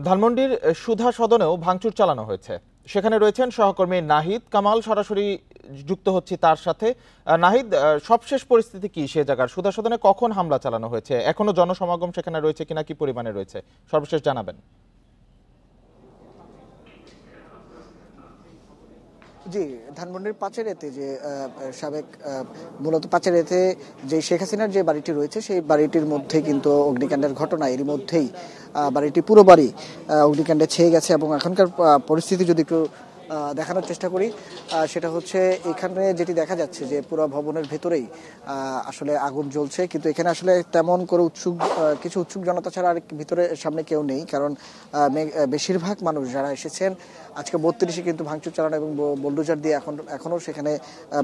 ধানমন্ডির সুধা সদনেও ভাঙচুর চালানো হয়েছে। সেখানে রয়েছেন সহকর্মী নাহিদ কামাল, সরাসরি যুক্ত হচ্ছি তার সাথে। নাহিদ, সবশেষ পরিস্থিতি কি সে জায়গার? সুধা সদনে কখন হামলা চালানো হয়েছে? এখনো জনসমাগম সেখানে রয়েছে কিনা, কি পরিমাণে রয়েছে, সর্বশেষ জানাবেন। জি, ধানমন্ডির পাচেরেতে যে সাবেক মূলত পাচেরেতে যে শেখ হাসিনার যে বাড়িটি রয়েছে সেই বাড়িটির মধ্যে কিন্তু অগ্নিকাণ্ডের ঘটনা, এরই মধ্যেই বাড়িটি পুরো বাড়ি অগ্নিকাণ্ডে ছেয়ে গেছে। এবং এখনকার পরিস্থিতি যদি একটু দেখানোর চেষ্টা করি, সেটা হচ্ছে এখানে যেটি দেখা যাচ্ছে যে পুরো ভবনের ভেতরেই আসলে আগুন জ্বলছে, কিন্তু এখানে আসলে তেমন করে কিছু উৎসুক জনতা ছাড়া আর ভিতরে সামনে কেউ নেই। কারণ বেশিরভাগ মানুষ যারা এসেছেন আজকে 32-এ কিন্তু ভাঙচুর চালানো এবং বোলডোজার দিয়ে এখনো সেখানে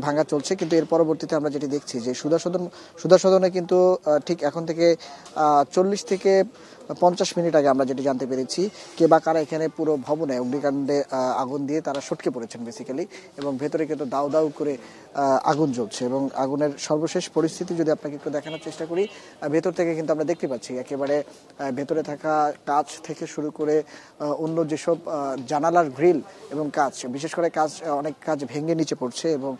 ভাঙা চলছে। কিন্তু এর পরবর্তীতে আমরা যেটি দেখছি যে সুধা সদনে কিন্তু ঠিক এখন থেকে 40 থেকে 50 মিনিট আগে আমরা যেটি জানতে পেরেছি কে বা কারা এখানে পুরো ভবনে অগ্নিকাণ্ডে আগুন দিয়ে তারা সটকে পড়েছেন বেসিক্যালি, এবং ভেতরে কিন্তু দাউ দাউ করে আগুন জ্বলছে। এবং আগুনের সর্বশেষ পরিস্থিতি যদি আপনাকে একটু দেখানোর চেষ্টা করি, ভেতর থেকে কিন্তু আমরা দেখতে পাচ্ছি একেবারে ভেতরে থাকা কাঁচ থেকে শুরু করে অন্য যেসব জানালার গ্রিল এবং কাঁচ, বিশেষ করে অনেক কাঁচ ভেঙে নিচে পড়ছে। এবং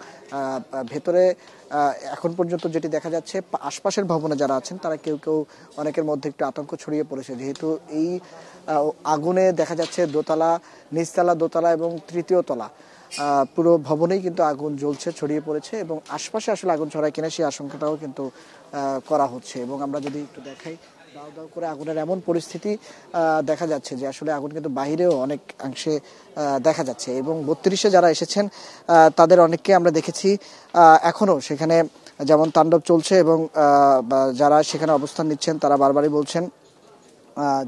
ভেতরে এখন পর্যন্ত যেটি দেখা যাচ্ছে আশপাশের ভবনে যারা আছেন তারা কেউ অনেকের মধ্যে একটু আতঙ্ক ছড়িয়ে পড়েছে, যেহেতু এই আগুনে দেখা যাচ্ছে দোতলা, নিচতলা, দোতলা এবং তৃতীয় তলা পুরো ভবনেই কিন্তু আগুন জ্বলছে, ছড়িয়ে পড়েছে। এবং আশপাশে আসলে আগুন ছড়ায় কিনা সেই আশঙ্কাটাও কিন্তু করা হচ্ছে। এবং আমরা যদি একটু দেখাই, দাউ দাউ করে আগুনের এমন পরিস্থিতি দেখা যাচ্ছে যে আসলে আগুন কিন্তু বাহিরেও অনেক অংশে দেখা যাচ্ছে। এবং 32-এ যারা এসেছেন তাদের অনেককে আমরা দেখেছি এখনো সেখানে যেমন তাণ্ডব চলছে। এবং যারা সেখানে অবস্থান নিচ্ছেন তারা বারবারই বলছেন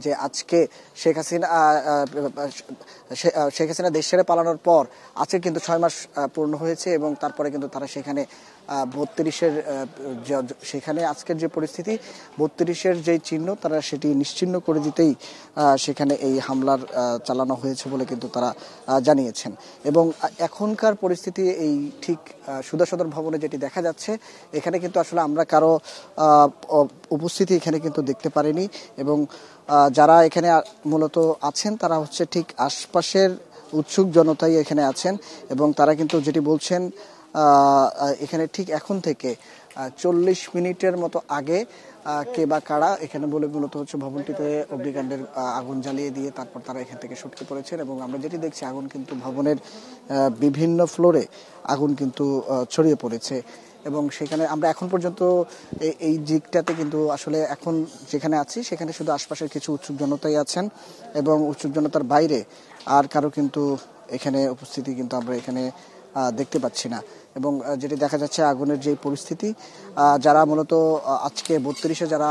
যে আজকে শেখ হাসিনা দেশ ছেড়ে পালানোর পর আজকে কিন্তু 6 মাস পূর্ণ হয়েছে। এবং তারপরে কিন্তু তারা সেখানে 32-এর সেখানে আজকের যে পরিস্থিতি, 32-এর যে চিহ্ন তারা সেটি নিশ্চিহ্ন করে দিতেই সেখানে এই হামলার চালানো হয়েছে বলে কিন্তু তারা জানিয়েছেন। এবং এখনকার পরিস্থিতি এই ঠিক সুধা সদর ভবনে যেটি দেখা যাচ্ছে, এখানে কিন্তু আসলে আমরা কারো উপস্থিতি এখানে কিন্তু দেখতে পারিনি। এবং যারা এখানে মূলত আছেন তারা হচ্ছে ঠিক আশপাশের উৎসুক জনতাই এখানে আছেন। এবং তারা কিন্তু যেটি বলছেন এখানে ঠিক এখন থেকে 40 মিনিটের মতো আগে কে বা কারা এখানে বলে মূলত হচ্ছে ভবনটিতে অগ্নিকাণ্ডের আগুন জ্বালিয়ে দিয়ে তারপর তারা এখান থেকে সটকে পড়েছেন। এবং আমরা যেটি দেখছি আগুন কিন্তু ভবনের বিভিন্ন ফ্লোরে আগুন কিন্তু ছড়িয়ে পড়েছে। এবং সেখানে আমরা এখন পর্যন্ত এই দিকটাতে কিন্তু আসলে এখন যেখানে আছি সেখানে শুধু আশপাশের কিছু উৎসুক জনতাই আছেন, এবং উৎসুক জনতার বাইরে আর কারো কিন্তু এখানে উপস্থিতি কিন্তু আমরা এখানে দেখতে পাচ্ছি না। এবং যেটি দেখা যাচ্ছে আগুনের যে পরিস্থিতি, যারা মূলত আজকে 32-এ যারা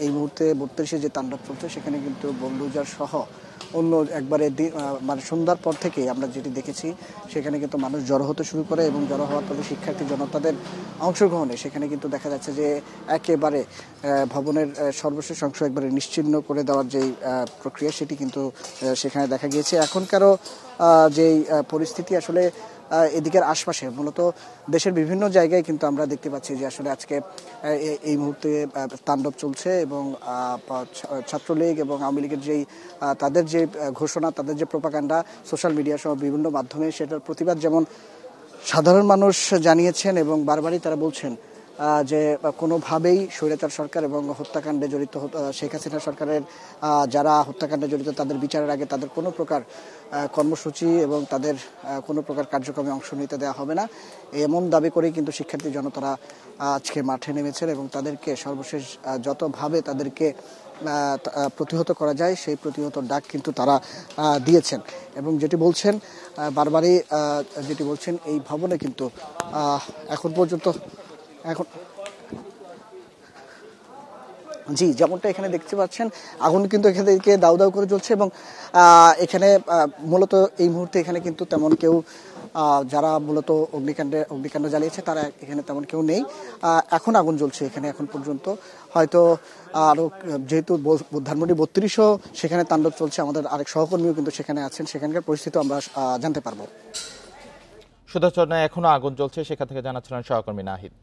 এই মুহূর্তে 32-এ যে তাণ্ডব চলছে সেখানে কিন্তু বোলডোজার সহ অন্য একবারে মানে সন্ধ্যার পর থেকে আমরা যেটি দেখেছি সেখানে কিন্তু মানুষ জড়ো হতে শুরু করে। এবং জড়ো হওয়ার পরে শিক্ষার্থী জনতাদের অংশগ্রহণে সেখানে কিন্তু দেখা যাচ্ছে যে একেবারে ভবনের সর্বশেষ অংশ একবারে নিশ্চিহ্ন করে দেওয়ার যেই প্রক্রিয়া সেটি কিন্তু সেখানে দেখা গিয়েছে। এখনকারও যেই পরিস্থিতি আসলে এদিকের আশপাশে মূলত দেশের বিভিন্ন জায়গায় কিন্তু আমরা দেখতে পাচ্ছি যে আসলে আজকে এই মুহূর্তে তাণ্ডব চলছে। এবং ছাত্রলীগ এবং আওয়ামী লীগের যেই তাদের যে ঘোষণা, তাদের যে প্রোপাগান্ডা সোশ্যাল মিডিয়া সহ বিভিন্ন মাধ্যমে সেটার প্রতিবাদ যেমন সাধারণ মানুষ জানিয়েছেন, এবং বারবারই তারা বলছেন যে কোনোভাবেই স্বৈরাচার সরকার এবং হত্যাকাণ্ডে জড়িত শেখ হাসিনা সরকারের যারা হত্যাকাণ্ডে জড়িত তাদের বিচারের আগে তাদের কোনো প্রকার কর্মসূচি এবং তাদের কোনো প্রকার কার্যক্রমে অংশ নিতে দেওয়া হবে না, এমন দাবি করেই কিন্তু শিক্ষার্থী জনতারা আজকে মাঠে নেমেছেন। এবং তাদেরকে সর্বশেষ যতভাবে তাদেরকে প্রতিহত করা যায় সেই প্রতিহত ডাক কিন্তু তারা দিয়েছেন। এবং যেটি বলছেন বারবারই যেটি বলছেন এই ভবনে কিন্তু এখন পর্যন্ত জি যেমনটা এখানে দেখতে পাচ্ছেন আগুন কিন্তু এখান থেকে দাউ দাউ করে জ্বলছে। এবং এখানে মূলত এই মুহূর্তে এখানে কিন্তু তেমন কেউ যারা মূলত অগ্নিকাণ্ড জ্বালিয়েছে তারা এখানে তেমন কেউ নেই। এখন আগুন জ্বলছে এখানে এখন পর্যন্ত, হয়তো আরো যেহেতু ধানমন্ডি 32-ও সেখানে তাণ্ডব চলছে, আমাদের আরেক সহকর্মীও কিন্তু সেখানে আছেন, সেখানকার পরিস্থিতি আমরা জানতে পারবো। সুধা সদনে এখনো আগুন জ্বলছে, সেখান থেকে জানাচ্ছিলেন সহকর্মী নাহিদ।